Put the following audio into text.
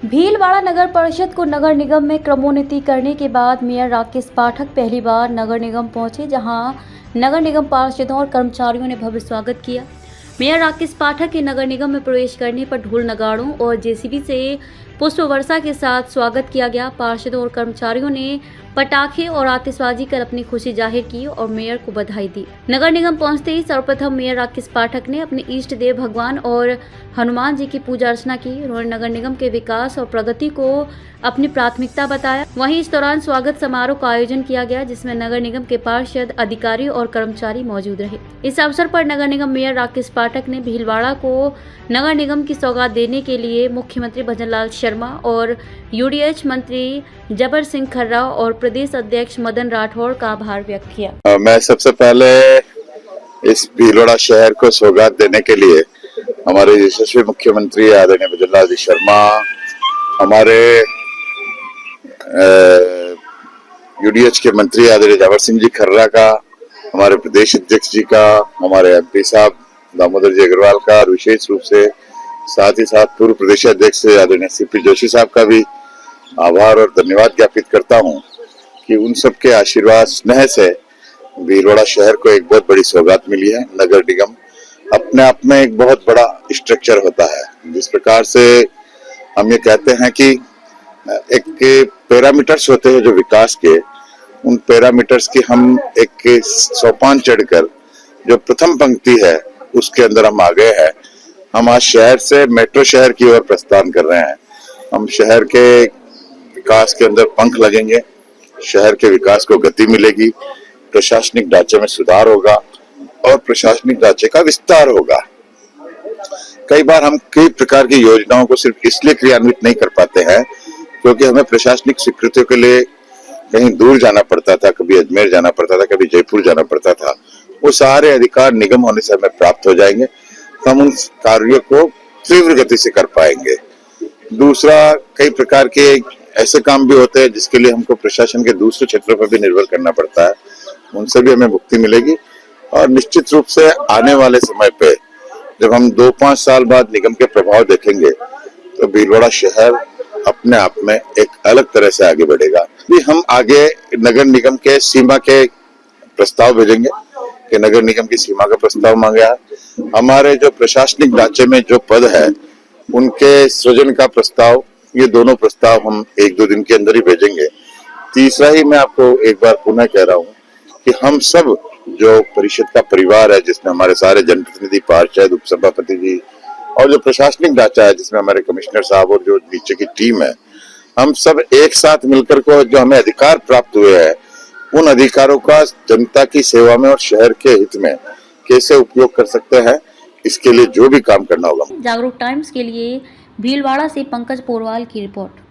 भीलवाड़ा नगर परिषद को नगर निगम में क्रमोन्नति करने के बाद मेयर राकेश पाठक पहली बार नगर निगम पहुंचे, जहां नगर निगम पार्षदों और कर्मचारियों ने भव्य स्वागत किया। मेयर राकेश पाठक के नगर निगम में प्रवेश करने पर ढोल नगाड़ों और जेसीबी से पुष्प वर्षा के साथ स्वागत किया गया। पार्षदों और कर्मचारियों ने पटाखे और आतिशबाजी कर अपनी खुशी जाहिर की और मेयर को बधाई दी। नगर निगम पहुंचते ही सर्वप्रथम मेयर राकेश पाठक ने अपने इष्ट देव भगवान और हनुमान जी की पूजा अर्चना की। उन्होंने नगर निगम के विकास और प्रगति को अपनी प्राथमिकता बताया। वहीं इस दौरान स्वागत समारोह का आयोजन किया गया, जिसमें नगर निगम के पार्षद, अधिकारी और कर्मचारी मौजूद रहे। इस अवसर पर नगर निगम मेयर राकेश पाठक ने भीलवाड़ा को नगर निगम की सौगात देने के लिए मुख्यमंत्री भजनलाल शर्मा और यूडीएच मंत्री जबर सिंह खर्रा और प्रदेश अध्यक्ष मदन राठौड़ का आभार व्यक्त किया। मैं सबसे पहले इस भीलवाड़ा शहर को सौगात देने के लिए हमारे यशस्वी मुख्यमंत्री आदरणीय भजनलाल जी शर्मा, हमारे यूडीएच के मंत्री आदरणीय जबर सिंह जी खर्रा का, हमारे प्रदेश अध्यक्ष जी का, हमारे एमपी साहब दामोदर जी अग्रवाल का और विशेष रूप से साथ ही साथ पूर्व प्रदेश अध्यक्ष आदरणीय सीपी जोशी साहब का भी आभार और धन्यवाद ज्ञापित करता हूं कि उन सबके आशीर्वाद स्नेह से भीलवाड़ा शहर को एक बहुत बड़ी सौगात मिली है। नगर निगम अपने आप में एक बहुत बड़ा स्ट्रक्चर होता है। जिस प्रकार से हम ये कहते हैं कि एक पैरामीटर्स होते हैं जो विकास के, उन पैरामीटर्स की हम एक सोपान चढ़कर जो प्रथम पंक्ति है उसके अंदर हम आ गए हैं। हम आज शहर से मेट्रो शहर की ओर प्रस्थान कर रहे हैं। हम शहर के विकास के अंदर पंख लगेंगे, शहर के विकास को गति मिलेगी, प्रशासनिक ढांचे में सुधार होगा और प्रशासनिक ढांचे का विस्तार होगा। कई बार हम कई प्रकार की योजनाओं को सिर्फ इसलिए क्रियान्वित नहीं कर पाते हैं क्योंकि हमें प्रशासनिक स्वीकृतियों के लिए कहीं दूर जाना पड़ता था, कभी अजमेर जाना पड़ता था, कभी जयपुर जाना पड़ता था। वो सारे अधिकार निगम होने से हमें प्राप्त हो जाएंगे, हम उन कार्यों को तीव्र गति से कर पाएंगे। दूसरा, कई प्रकार के ऐसे काम भी होते हैं जिसके लिए हमको प्रशासन के दूसरे क्षेत्रों पर भी निर्भर करना पड़ता है, उनसे भी हमें मुक्ति मिलेगी। और निश्चित रूप से आने वाले समय पे जब हम 2-5 साल बाद निगम के प्रभाव देखेंगे तो भीलवाड़ा शहर अपने आप में एक अलग तरह से आगे बढ़ेगा। हम आगे नगर निगम के सीमा के प्रस्ताव भेजेंगे कि नगर निगम की सीमा का प्रस्ताव मांगा है। हमारे जो प्रशासनिक ढांचे में जो पद है उनके सृजन का प्रस्ताव, ये दोनों प्रस्ताव हम 1-2 दिन के अंदर ही भेजेंगे। तीसरा ही मैं आपको एक बार पुनः कह रहा हूँ कि हम सब जो परिषद का परिवार है, जिसमें हमारे सारे जनप्रतिनिधि, पार्षद, उपसभापति जी और जो प्रशासनिक ढांचा है जिसमें हमारे कमिश्नर साहब और जो नीचे की टीम है, हम सब एक साथ मिलकर को जो हमें अधिकार प्राप्त हुए हैं उन अधिकारों का जनता की सेवा में और शहर के हित में कैसे उपयोग कर सकते हैं, इसके लिए जो भी काम करना होगा। जागरूक टाइम्स के लिए भीलवाड़ा से पंकज पोरवाल की रिपोर्ट।